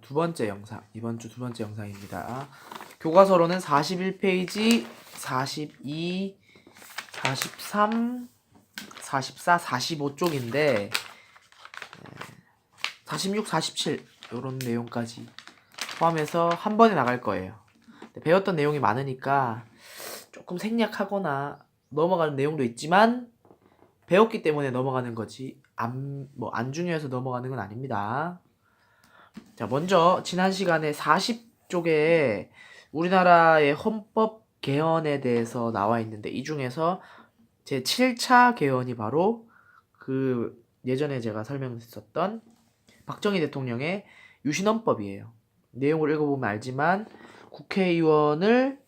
두 번째 영상, 이번 주 두 번째 영상입니다. 교과서로는 41페이지, 42, 43, 44, 45쪽인데 46, 47 이런 내용까지 포함해서 한 번에 나갈 거예요. 배웠던 내용이 많으니까 조금 생략하거나 넘어가는 내용도 있지만 배웠기 때문에 넘어가는 거지 안 중요해서 넘어가는 건 아닙니다. 자, 먼저 지난 시간에 40쪽에 우리나라의 헌법 개헌에 대해서 나와 있는데 이 중에서 제 7차 개헌이 바로 그 예전에 제가 설명했었던 박정희 대통령의 유신헌법이에요. 내용을 읽어보면 알지만 국회의원을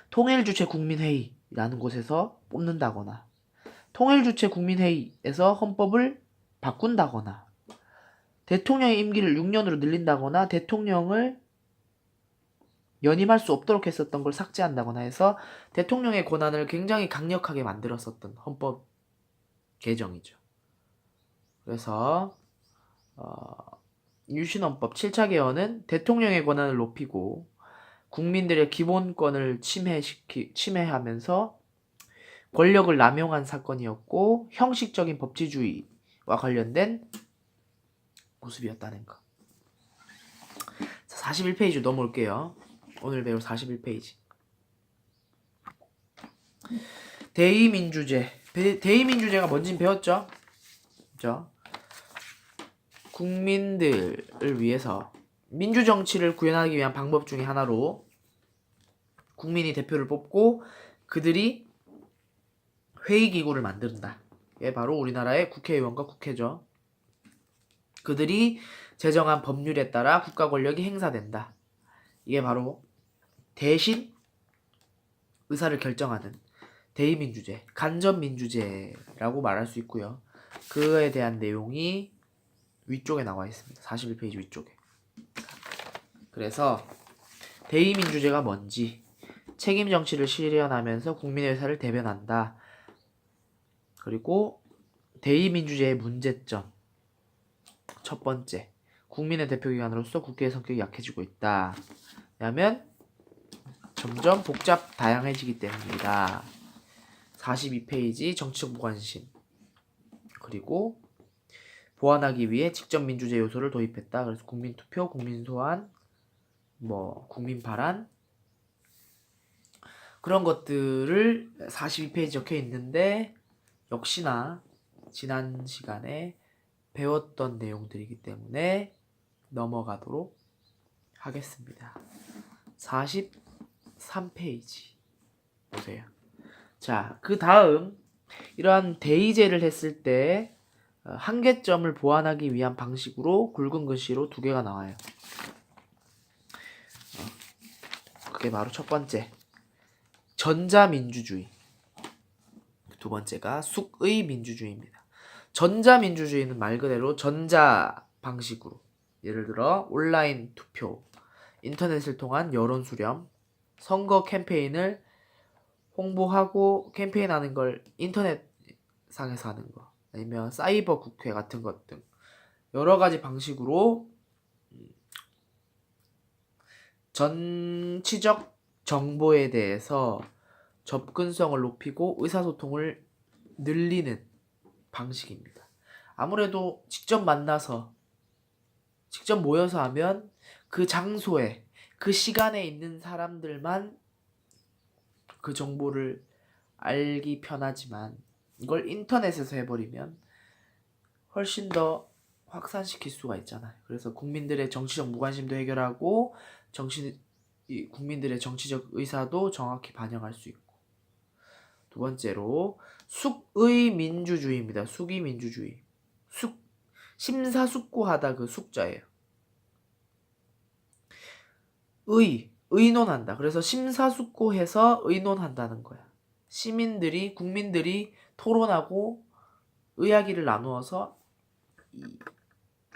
통일주체 국민회의라는 곳에서 뽑는다거나 통일주체 국민회의에서 헌법을 바꾼다거나 대통령의 임기를 6년으로 늘린다거나 대통령을 연임할 수 없도록 했었던 걸 삭제한다거나 해서 대통령의 권한을 굉장히 강력하게 만들었었던 헌법 개정이죠. 그래서 유신헌법 7차 개헌은 대통령의 권한을 높이고 국민들의 기본권을 침해하면서 권력을 남용한 사건이었고 형식적인 법치주의와 관련된 모습이었다는 거. 41페이지 넘어올게요. 오늘 배울 41페이지. 대의민주제. 대의민주제가 뭔지 배웠죠? 그죠? 국민들을 위해서 민주정치를 구현하기 위한 방법 중에 하나로 국민이 대표를 뽑고 그들이 회의기구를 만든다. 이게 바로 우리나라의 국회의원과 국회죠. 그들이 제정한 법률에 따라 국가 권력이 행사된다. 이게 바로 대신 의사를 결정하는 대의민주제, 간접민주제라고 말할 수 있고요. 그에 대한 내용이 위쪽에 나와 있습니다. 41페이지 위쪽에. 그래서 대의민주제가 뭔지, 책임 정치를 실현하면서 국민의 의사를 대변한다. 그리고 대의민주제의 문제점. 첫 번째, 국민의 대표기관으로서 국회의 성격이 약해지고 있다. 왜냐하면 점점 복잡 다양해지기 때문이다. 42페이지 정치적 무관심. 그리고 보완하기 위해 직접 민주제 요소를 도입했다. 그래서 국민투표, 국민소환, 국민 발안 그런 것들을 42페이지 적혀 있는데 역시나 지난 시간에 배웠던 내용들이기 때문에 넘어가도록 하겠습니다. 43페이지 보세요. 자, 그 다음 이러한 대의제를 했을 때 한계점을 보완하기 위한 방식으로 굵은 글씨로 두 개가 나와요. 그게 바로 첫 번째 전자민주주의, 두 번째가 숙의 민주주의입니다. 전자민주주의는 말 그대로 전자 방식으로, 예를 들어 온라인 투표, 인터넷을 통한 여론 수렴, 선거 캠페인을 홍보하고 캠페인하는 걸 인터넷상에서 하는 거, 아니면 사이버 국회 같은 것 등 여러 가지 방식으로 정치적 정보에 대해서 접근성을 높이고 의사소통을 늘리는 방식입니다. 아무래도 직접 만나서 직접 모여서 하면 그 장소에 그 시간에 있는 사람들만 그 정보를 알기 편하지만 이걸 인터넷에서 해버리면 훨씬 더 확산시킬 수가 있잖아요. 그래서 국민들의 정치적 무관심도 해결하고 국민들의 정치적 의사도 정확히 반영할 수 있고, 두 번째로 숙의 민주주의입니다. 숙의 민주주의. 심사숙고하다, 그 숙자예요. 의논한다. 그래서 심사숙고해서 의논한다는 거야. 국민들이 토론하고 이야기를 나누어서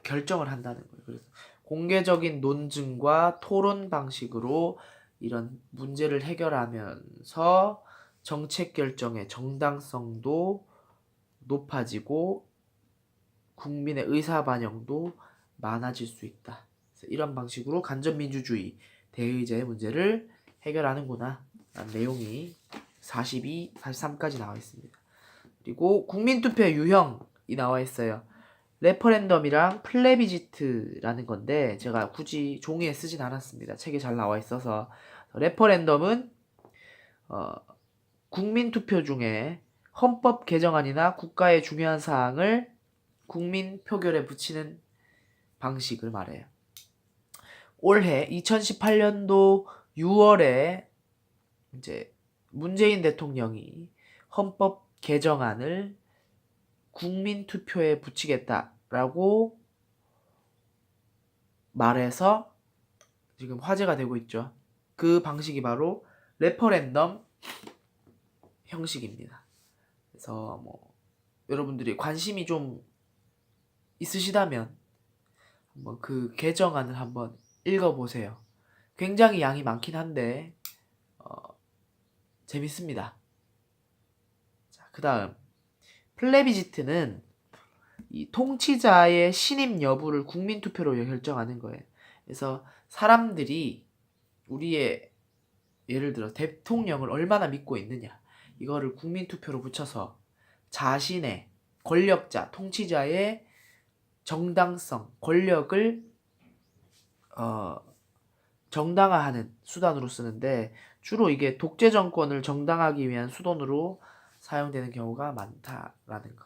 결정을 한다는 거예요. 그래서 공개적인 논증과 토론 방식으로 이런 문제를 해결하면서 정책 결정의 정당성도 높아지고 국민의 의사 반영도 많아질 수 있다. 그래서 이런 방식으로 간접민주주의 대의제의 문제를 해결하는구나 라는 내용이 42, 43까지 나와 있습니다. 그리고 국민투표의 유형이 나와 있어요. 레퍼렌덤이랑 플레비지트라는 건데 제가 굳이 종이에 쓰진 않았습니다. 책에 잘 나와 있어서. 레퍼렌덤은 국민투표 중에 헌법 개정안이나 국가의 중요한 사항을 국민 표결에 붙이는 방식을 말해요. 올해 2018년도 6월에 이제 문재인 대통령이 헌법 개정안을 국민 투표에 붙이겠다라고 말해서 지금 화제가 되고 있죠. 그 방식이 바로 레퍼렌덤 형식입니다. 그래서 뭐 여러분들이 관심이 좀 있으시다면 한번 그 개정안을 한번 읽어보세요. 굉장히 양이 많긴 한데 재밌습니다. 자, 그 다음 플레비지트는 이 통치자의 신임 여부를 국민투표로 결정하는 거예요. 그래서 사람들이 우리의 예를 들어 대통령을 얼마나 믿고 있느냐 이거를 국민투표로 붙여서 자신의 권력자, 통치자의 정당성, 권력을 정당화하는 수단으로 쓰는데 주로 이게 독재 정권을 정당하기 위한 수단으로 사용되는 경우가 많다라는 거.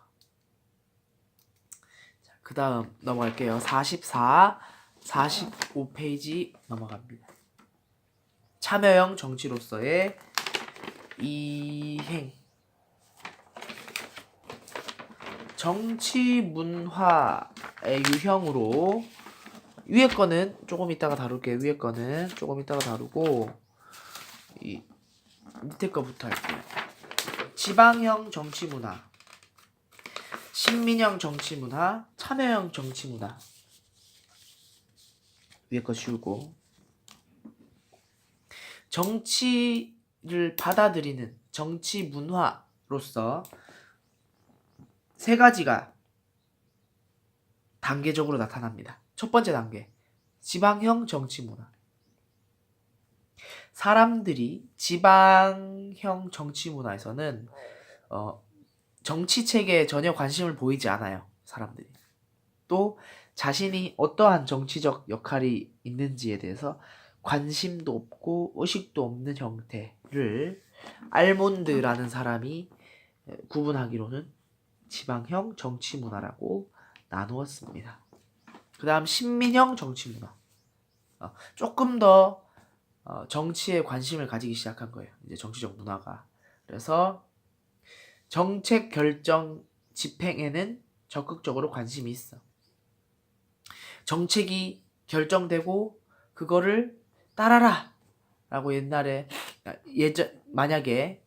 그 다음 넘어갈게요. 44, 45페이지 넘어갑니다. 참여형 정치로서의 이행. 정치 문화의 유형으로 위에 거는 조금 이따가 다룰게요. 위에 거는 조금 이따가 다루고 이 밑에 거부터 할게요. 지방형 정치 문화, 신민형 정치 문화, 참여형 정치 문화. 위에 거 지우고 정치를 받아들이는 정치 문화로서 세 가지가 단계적으로 나타납니다. 첫 번째 단계, 지방형 정치 문화. 사람들이 지방형 정치 문화에서는 정치 체계에 전혀 관심을 보이지 않아요. 사람들이. 또 자신이 어떠한 정치적 역할이 있는지에 대해서 관심도 없고 의식도 없는 형태를 알몬드라는 사람이 구분하기로는 지방형 정치 문화라고 나누었습니다. 그 다음 신민형 정치 문화. 조금 더 정치에 관심을 가지기 시작한 거예요. 이제 정치적 문화가. 그래서 정책 결정 집행에는 적극적으로 관심이 있어. 정책이 결정되고 그거를 따라라 라고 옛날에 만약에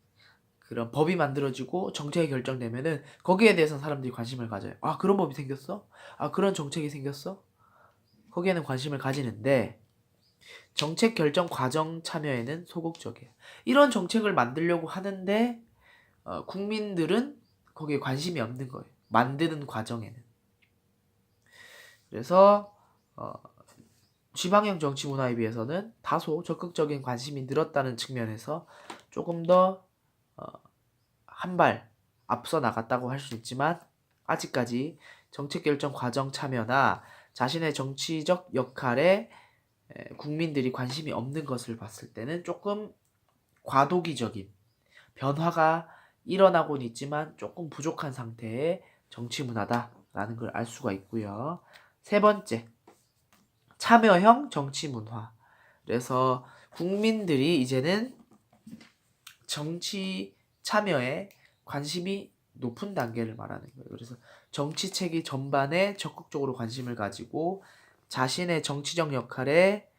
그런 법이 만들어지고 정책이 결정되면은 거기에 대해서 사람들이 관심을 가져요. 아, 그런 법이 생겼어? 아, 그런 정책이 생겼어? 거기에는 관심을 가지는데 정책 결정 과정 참여에는 소극적이에요. 이런 정책을 만들려고 하는데 국민들은 거기에 관심이 없는 거예요. 만드는 과정에는. 그래서 지방형 정치 문화에 비해서는 다소 적극적인 관심이 늘었다는 측면에서 조금 더 한 발 앞서 나갔다고 할 수 있지만 아직까지 정책 결정 과정 참여나 자신의 정치적 역할에 국민들이 관심이 없는 것을 봤을 때는 조금 과도기적인 변화가 일어나고는 있지만 조금 부족한 상태의 정치 문화다라는 걸 알 수가 있고요. 세 번째, 참여형 정치 문화. 그래서 국민들이 이제는 정치 참여에 관심이 높은 단계를 말하는 거예요. 그래서 정치체계 전반에 적극적으로 관심을 가지고 자신의 정치적 역할에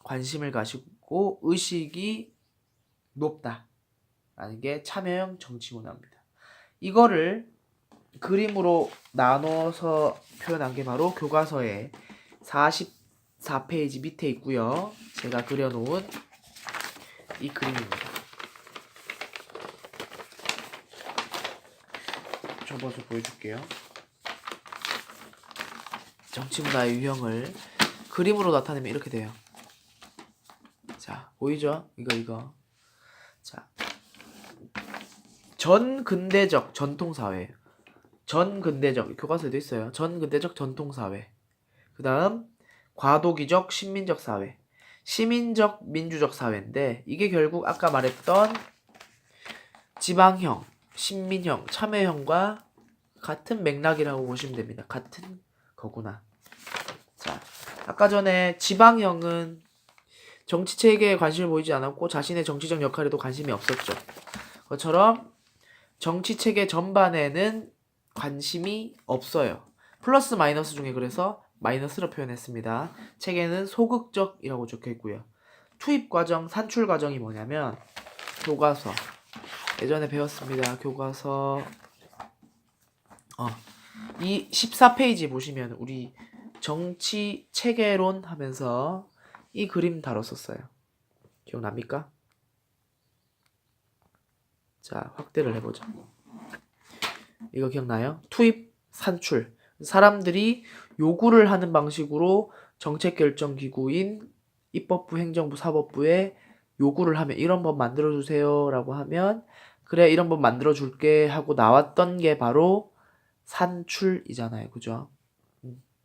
관심을 가지고 의식이 높다라는 게 참여형 정치 문화입니다. 이거를 그림으로 나눠서 표현한 게 바로 교과서의 44페이지 밑에 있고요. 제가 그려놓은 이 그림입니다. 접어서 보여줄게요. 정치 문화의 유형을 그림으로 나타내면 이렇게 돼요. 자, 보이죠? 이거. 자, 전근대적 전통사회. 전근대적 교과서에도 있어요. 전근대적 전통사회. 그 다음 과도기적 신민적 사회. 시민적 민주적 사회인데 이게 결국 아까 말했던 지방형, 신민형, 참여형과 같은 맥락이라고 보시면 됩니다. 같은 거구나. 자, 아까 전에 지방형은 정치 체계에 관심을 보이지 않았고 자신의 정치적 역할에도 관심이 없었죠. 그것처럼 정치 체계 전반에는 관심이 없어요. 플러스 마이너스 중에 그래서 마이너스로 표현했습니다. 책에는 소극적이라고 적혀 있고요. 투입 과정, 산출 과정이 뭐냐면 교과서 예전에 배웠습니다. 교과서 이 14페이지 보시면 우리 정치 체계론 하면서 이 그림 다뤘었어요. 기억납니까? 자, 확대를 해보자. 이거 기억나요? 투입, 산출. 사람들이 요구를 하는 방식으로 정책결정기구인 입법부, 행정부, 사법부에 요구를 하면 이런 법 만들어주세요 라고 하면 그래 이런 법 만들어줄게 하고 나왔던 게 바로 산출이잖아요. 그죠?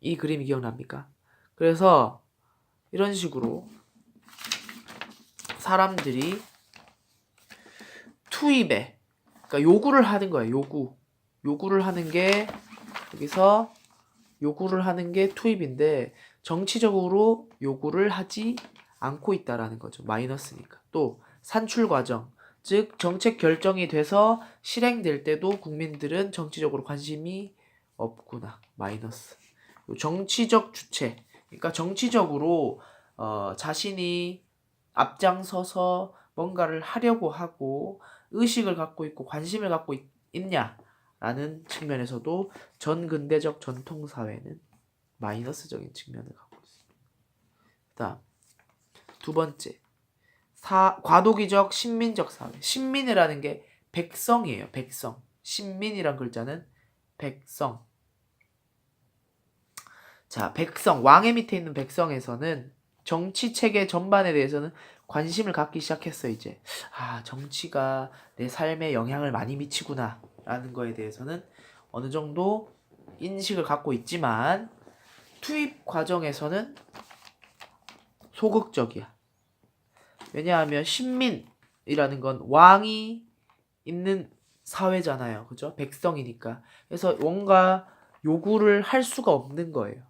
이 그림이 기억납니까? 그래서 이런 식으로 사람들이 투입에 그러니까 요구를 하는 거예요. 요구를 하는 게 여기서 요구를 하는 게 투입인데 정치적으로 요구를 하지 않고 있다라는 거죠. 마이너스니까. 또 산출 과정, 즉 정책 결정이 돼서 실행될 때도 국민들은 정치적으로 관심이 없구나. 마이너스. 정치적 주체, 그러니까 정치적으로 자신이 앞장서서 뭔가를 하려고 하고 의식을 갖고 있고 관심을 갖고 있냐라는 측면에서도 전근대적 전통사회는 마이너스적인 측면을 갖고 있습니다. 다음 두 번째, 과도기적 신민적 사회. 신민이라는 게 백성이에요. 백성. 신민이란 글자는 백성. 자, 백성, 왕의 밑에 있는 백성에서는 정치 체계 전반에 대해서는 관심을 갖기 시작했어. 이제 정치가 내 삶에 영향을 많이 미치구나 라는 거에 대해서는 어느 정도 인식을 갖고 있지만 투입 과정에서는 소극적이야. 왜냐하면 신민이라는 건 왕이 있는 사회잖아요. 그죠? 백성이니까. 그래서 뭔가 요구를 할 수가 없는 거예요.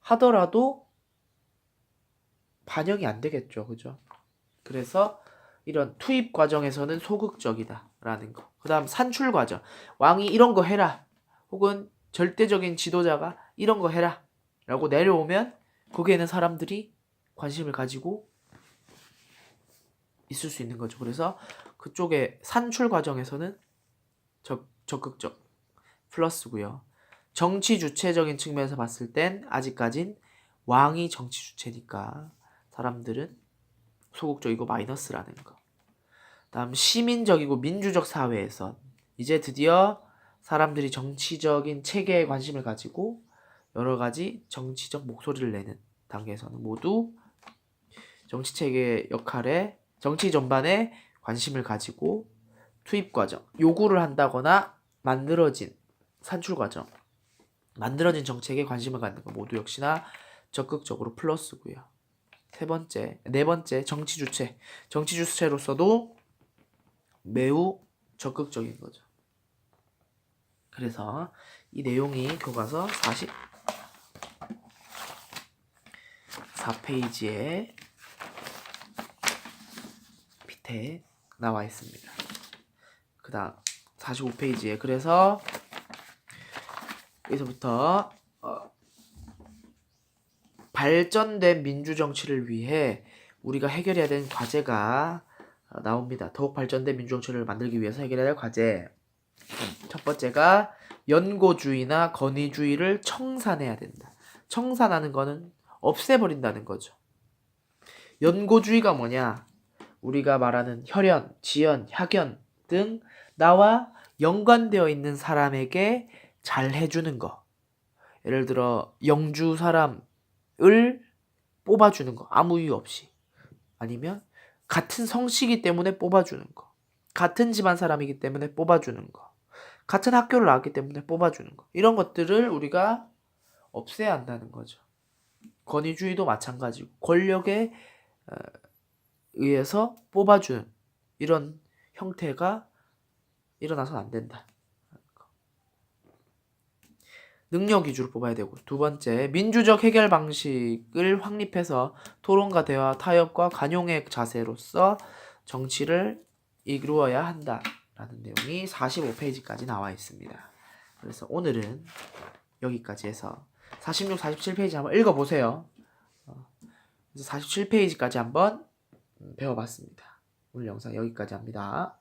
하더라도 반영이 안 되겠죠. 그죠? 그래서 이런 투입 과정에서는 소극적이다라는 거. 그 다음 산출 과정. 왕이 이런 거 해라. 혹은 절대적인 지도자가 이런 거 해라. 라고 내려오면 거기에는 사람들이 관심을 가지고 있을 수 있는 거죠. 그래서 그쪽에 산출 과정에서는 적극적 플러스고요. 정치 주체적인 측면에서 봤을 땐 아직까진 왕이 정치 주체니까 사람들은 소극적이고 마이너스라는 거. 다음 시민적이고 민주적 사회에서 이제 드디어 사람들이 정치적인 체계에 관심을 가지고 여러 가지 정치적 목소리를 내는 단계에서는 모두 정치 체계의 역할에 정치 전반에 관심을 가지고 투입 과정, 요구를 한다거나 만들어진 산출 과정, 만들어진 정책에 관심을 갖는 거 모두 역시나 적극적으로 플러스고요. 네 번째 정치 주체. 정치 주체로서도 매우 적극적인 거죠. 그래서 이 내용이 교과서 44페이지에 밑에 나와 있습니다. 그 다음 45페이지에 그래서 여기서부터 발전된 민주정치를 위해 우리가 해결해야 되는 과제가 나옵니다. 더욱 발전된 민주정치를 만들기 위해서 해결해야 할 과제. 첫 번째가 연고주의나 권위주의를 청산해야 된다. 청산하는 거는 없애버린다는 거죠. 연고주의가 뭐냐? 우리가 말하는 혈연, 지연, 학연 등 나와 연관되어 있는 사람에게 잘 해주는 거. 예를 들어 영주 사람을 뽑아주는 거, 아무 이유 없이. 아니면 같은 성씨이기 때문에 뽑아주는 거, 같은 집안 사람이기 때문에 뽑아주는 거, 같은 학교를 나왔기 때문에 뽑아주는 거, 이런 것들을 우리가 없애야 한다는 거죠. 권위주의도 마찬가지고 권력에 의해서 뽑아주는 이런 형태가 일어나서는 안 된다. 능력 위주로 뽑아야 되고, 두 번째, 민주적 해결 방식을 확립해서 토론과 대화, 타협과 관용의 자세로서 정치를 이루어야 한다라는 내용이 45페이지까지 나와 있습니다. 그래서 오늘은 여기까지 해서 46, 47페이지 한번 읽어보세요. 그래서 47페이지까지 한번 배워봤습니다. 오늘 영상 여기까지 합니다.